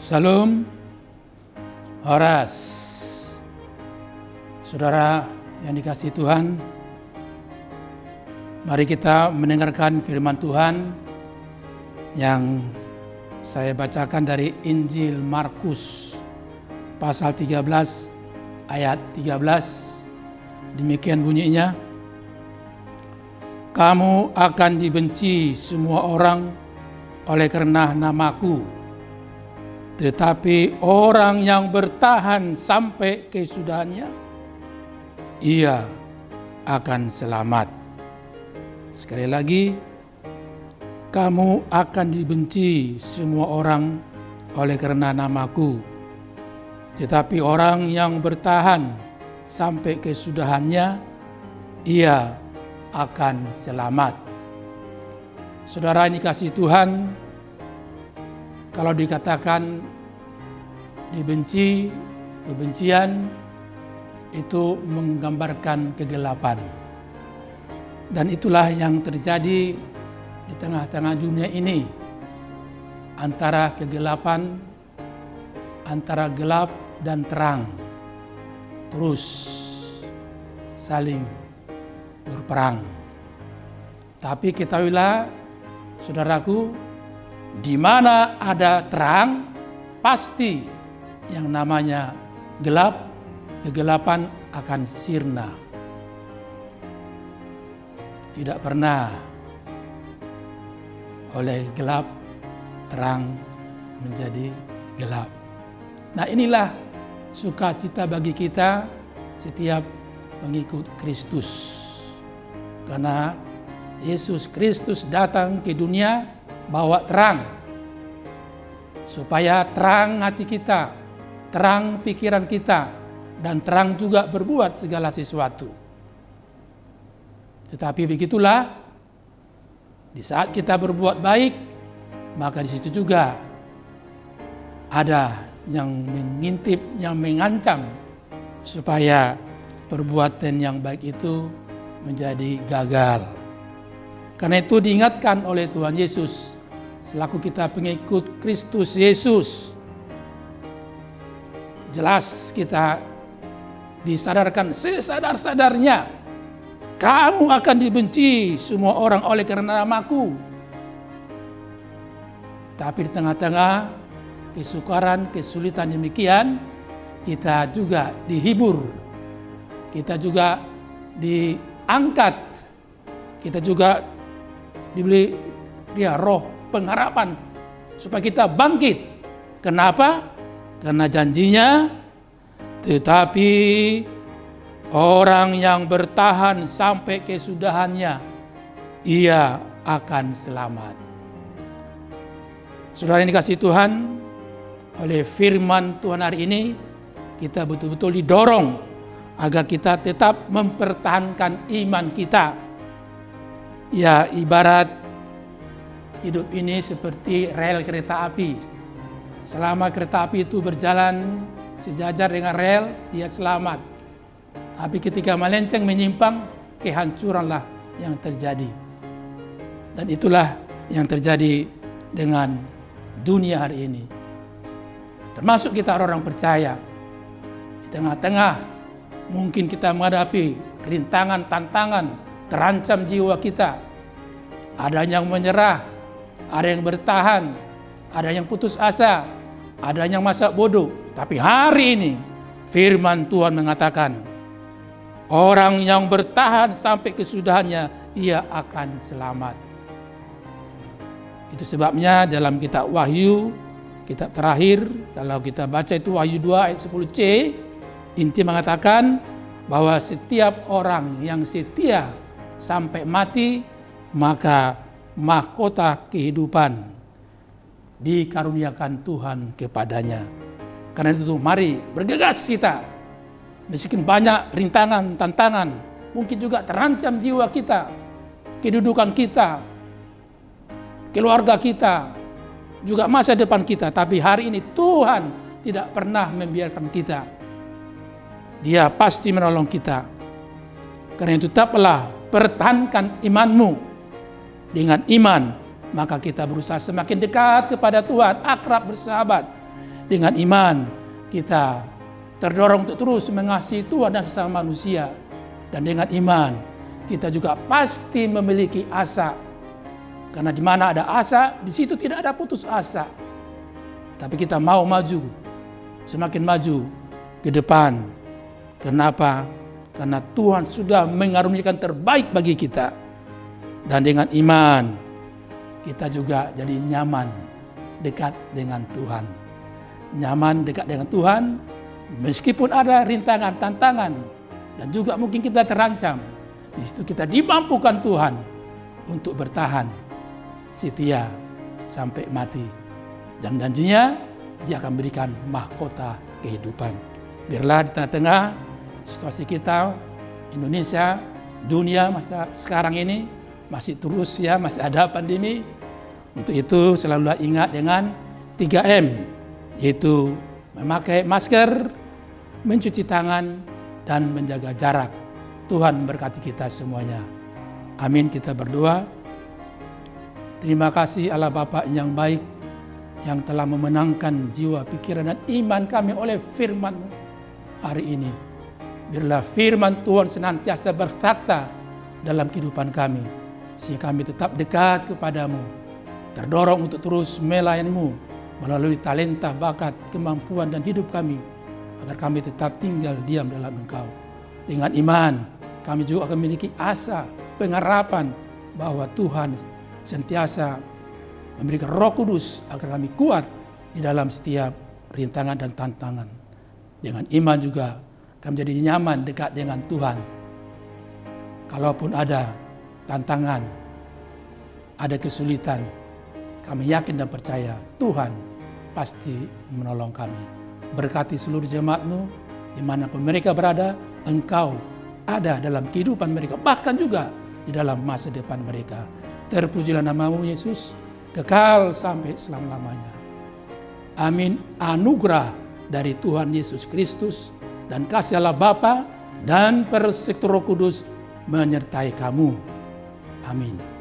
Salam, Horas. Saudara yang dikasihi Tuhan, mari kita mendengarkan firman Tuhan yang saya bacakan dari Injil Markus pasal 13 ayat 13. Demikian bunyinya, kamu akan dibenci semua orang oleh karena namaku. Tetapi orang yang bertahan sampai kesudahannya, ia akan selamat. Sekali lagi, kamu akan dibenci semua orang oleh karena namaku. Tetapi orang yang bertahan sampai kesudahannya, ia akan selamat. Saudara yang dikasihi Tuhan, kalau dikatakan dibenci, kebencian itu menggambarkan kegelapan. Dan itulah yang terjadi di tengah-tengah dunia ini. Antara kegelapan, antara gelap dan terang. Terus saling berperang. Tapi ketahuilah, saudaraku, di mana ada terang, pasti yang namanya gelap, kegelapan akan sirna. Tidak pernah oleh gelap, terang menjadi gelap. Nah, inilah sukacita bagi kita setiap mengikut Kristus. Karena Yesus Kristus datang ke dunia bawa terang, supaya terang hati kita, terang pikiran kita, dan terang juga berbuat segala sesuatu. Tetapi begitulah, di saat kita berbuat baik, maka di situ juga ada yang mengintip, yang mengancam, supaya perbuatan yang baik itu menjadi gagal. Karena itu diingatkan oleh Tuhan Yesus, selaku kita pengikut Kristus Yesus. Jelas kita disadarkan sesadar-sadarnya, kamu akan dibenci semua orang oleh karena namaku. Tapi di tengah-tengah kesukaran, kesulitan demikian, kita juga dihibur, kita juga diangkat, kita juga diberi roh pengharapan supaya kita bangkit. Kenapa? Karena janjinya, tetapi orang yang bertahan sampai kesudahannya, ia akan selamat. Saudara yang dikasihi Tuhan, oleh firman Tuhan hari ini, kita betul-betul didorong agar kita tetap mempertahankan iman kita. Ya, ibarat hidup ini seperti rel kereta api. Selama kereta api itu berjalan sejajar dengan rel, dia selamat. Tapi ketika melenceng menyimpang, kehancuranlah yang terjadi. Dan itulah yang terjadi dengan dunia hari ini. Termasuk kita orang-orang percaya. Di tengah-tengah mungkin kita menghadapi rintangan, tantangan, terancam jiwa kita. Ada yang menyerah, ada yang bertahan, ada yang putus asa, ada yang masa bodoh. Tapi hari ini firman Tuhan mengatakan, orang yang bertahan sampai kesudahannya, ia akan selamat. Itu sebabnya dalam kitab Wahyu, kitab terakhir, kalau kita baca itu Wahyu 2 ayat 10c, inti mengatakan bahwa setiap orang yang setia sampai mati, maka mahkota kehidupan dikaruniakan Tuhan kepadanya. Karena itu mari bergegas kita. Meskipun banyak rintangan, tantangan, mungkin juga terancam jiwa kita, kedudukan kita, keluarga kita, juga masa depan kita. Tapi hari ini Tuhan tidak pernah membiarkan kita. Dia pasti menolong kita. Karena itu tetaplah pertahankan imanmu. Dengan iman, maka kita berusaha semakin dekat kepada Tuhan, akrab bersahabat. Dengan iman kita terdorong untuk terus mengasihi Tuhan dan sesama manusia. Dan dengan iman kita juga pasti memiliki asa. Karena di mana ada asa, di situ tidak ada putus asa. Tapi kita mau maju, semakin maju ke depan. Kenapa? Karena Tuhan sudah mengaruniakan terbaik bagi kita. Dan dengan iman kita juga jadi nyaman dekat dengan Tuhan. Nyaman dekat dengan Tuhan meskipun ada rintangan, tantangan, dan juga mungkin kita terancam. Di situ kita dimampukan Tuhan untuk bertahan setia sampai mati. Dan janjinya Dia akan berikan mahkota kehidupan. Biarlah di tengah-tengah situasi kita, Indonesia, dunia masa sekarang ini masih terus masih ada pandemi. Untuk itu selalu ingat dengan 3M, yaitu memakai masker, mencuci tangan, dan menjaga jarak. Tuhan memberkati kita semuanya. Amin, kita berdoa. Terima kasih Allah Bapa yang baik, yang telah memenangkan jiwa, pikiran, dan iman kami oleh firman-Mu hari ini. Biarlah firman Tuhan senantiasa bertakhta dalam kehidupan kami, sehingga kami tetap dekat kepadamu, terdorong untuk terus melayani-Mu melalui talenta, bakat, kemampuan, dan hidup kami, agar kami tetap tinggal diam dalam Engkau. Dengan iman, kami juga akan memiliki asa, pengharapan bahwa Tuhan sentiasa memberikan Roh Kudus agar kami kuat di dalam setiap rintangan dan tantangan. Dengan iman juga kami jadi nyaman dekat dengan Tuhan. Kalaupun ada tantangan, ada kesulitan, kami yakin dan percaya Tuhan pasti menolong kami. Berkati seluruh jemaat-Mu dimanapun mereka berada, Engkau ada dalam kehidupan mereka, bahkan juga di dalam masa depan mereka. Terpujilah nama-Mu Yesus, kekal sampai selama-lamanya. Amin. Anugerah dari Tuhan Yesus Kristus dan kasih Allah Bapa dan persekutuan Roh Kudus menyertai kamu. Amin.